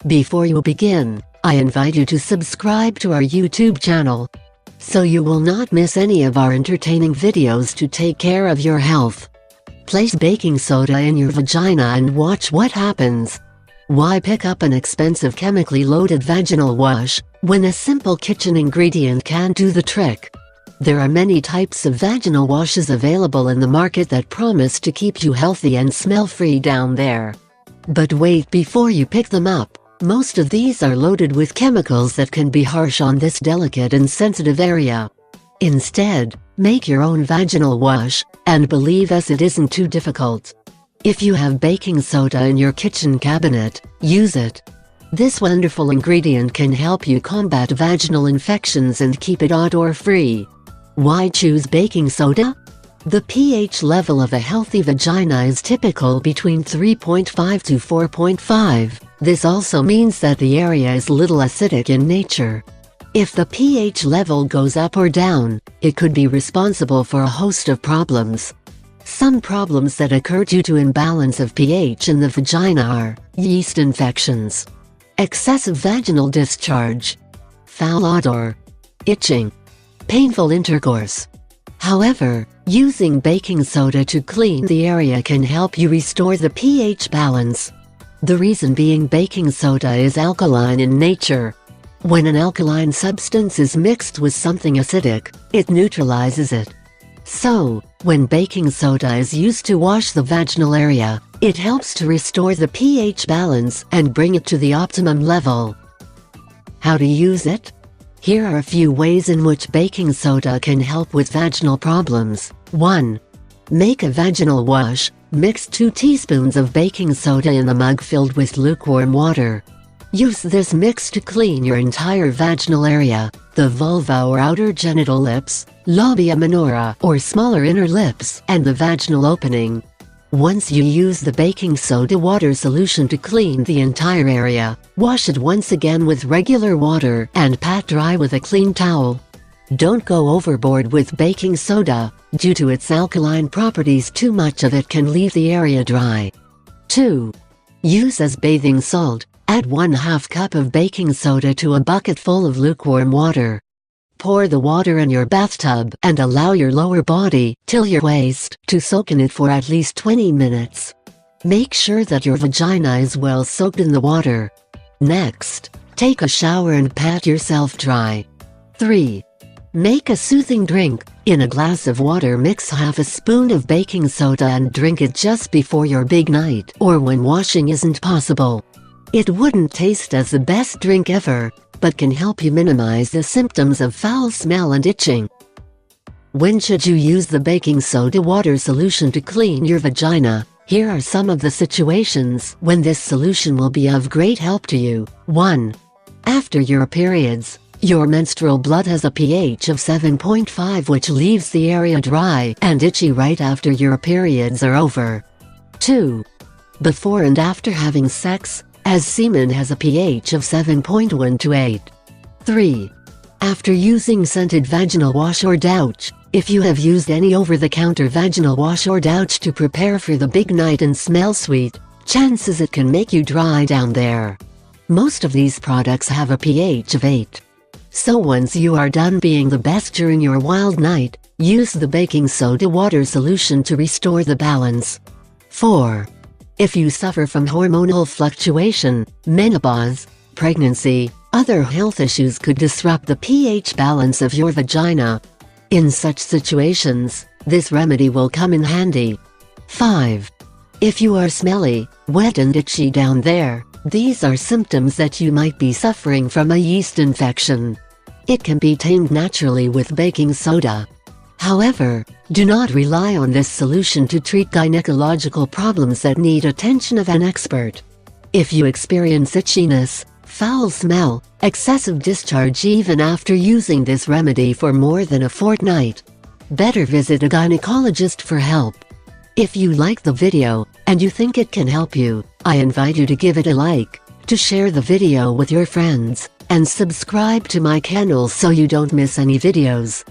Before you begin, I invite you to subscribe to our YouTube channel, so you will not miss any of our entertaining videos to take care of your health. Place baking soda in your vagina and watch what happens. Why pick up an expensive chemically loaded vaginal wash, when a simple kitchen ingredient can do the trick? There are many types of vaginal washes available in the market that promise to keep you healthy and smell-free down there. But wait, before you pick them up, most of these are loaded with chemicals that can be harsh on this delicate and sensitive area. Instead, make your own vaginal wash, and believe us, it isn't too difficult. If you have baking soda in your kitchen cabinet, use it. This wonderful ingredient can help you combat vaginal infections and keep it odor-free. Why choose baking soda? The pH level of a healthy vagina is typical between 3.5 to 4.5. This also means that the area is little acidic in nature. If the pH level goes up or down, it could be responsible for a host of problems. Some problems that occur due to imbalance of pH in the vagina are yeast infections, excessive vaginal discharge, foul odor, itching, painful intercourse. However, using baking soda to clean the area can help you restore the pH balance. The reason being, baking soda is alkaline in nature. When an alkaline substance is mixed with something acidic, it neutralizes it. So, when baking soda is used to wash the vaginal area, it helps to restore the pH balance and bring it to the optimum level. How to use it? Here are a few ways in which baking soda can help with vaginal problems. 1. Make a vaginal wash. Mix 2 teaspoons of baking soda in a mug filled with lukewarm water. Use this mix to clean your entire vaginal area, the vulva or outer genital lips, labia minora or smaller inner lips, and the vaginal opening. Once you use the baking soda water solution to clean the entire area, wash it once again with regular water and pat dry with a clean towel. Don't go overboard with baking soda. Due to its alkaline properties, too much of it can leave the area dry. 2. Use as bathing salt. Add 1/2 cup of baking soda to a bucket full of lukewarm water. Pour the water in your bathtub and allow your lower body, till your waist, to soak in it for at least 20 minutes. Make sure that your vagina is well soaked in the water. Next, take a shower and pat yourself dry. 3. Make a soothing drink. In a glass of water, mix 1/2 spoon of baking soda and drink it just before your big night, or when washing isn't possible. It wouldn't taste as the best drink ever, but can help you minimize the symptoms of foul smell and itching. When should you use the baking soda water solution to clean your vagina? Here are some of the situations when this solution will be of great help to you. 1. After your periods. Your menstrual blood has a pH of 7.5, which leaves the area dry and itchy right after your periods are over. 2. Before and after having sex, as semen has a pH of 7.1 to 8. 3. After using scented vaginal wash or douche. If you have used any over-the-counter vaginal wash or douche to prepare for the big night and smell sweet, chances it can make you dry down there. Most of these products have a pH of 8. So once you are done being the best during your wild night, use the baking soda water solution to restore the balance. 4. If you suffer from hormonal fluctuation, menopause, pregnancy, other health issues could disrupt the pH balance of your vagina. In such situations, this remedy will come in handy. 5. If you are smelly, wet and itchy down there, these are symptoms that you might be suffering from a yeast infection. It can be tamed naturally with baking soda. However, do not rely on this solution to treat gynecological problems that need attention of an expert. If you experience itchiness, foul smell, excessive discharge even after using this remedy for more than a fortnight, better visit a gynecologist for help. If you like the video, and you think it can help you, I invite you to give it a like, to share the video with your friends, and subscribe to my channel so you don't miss any videos.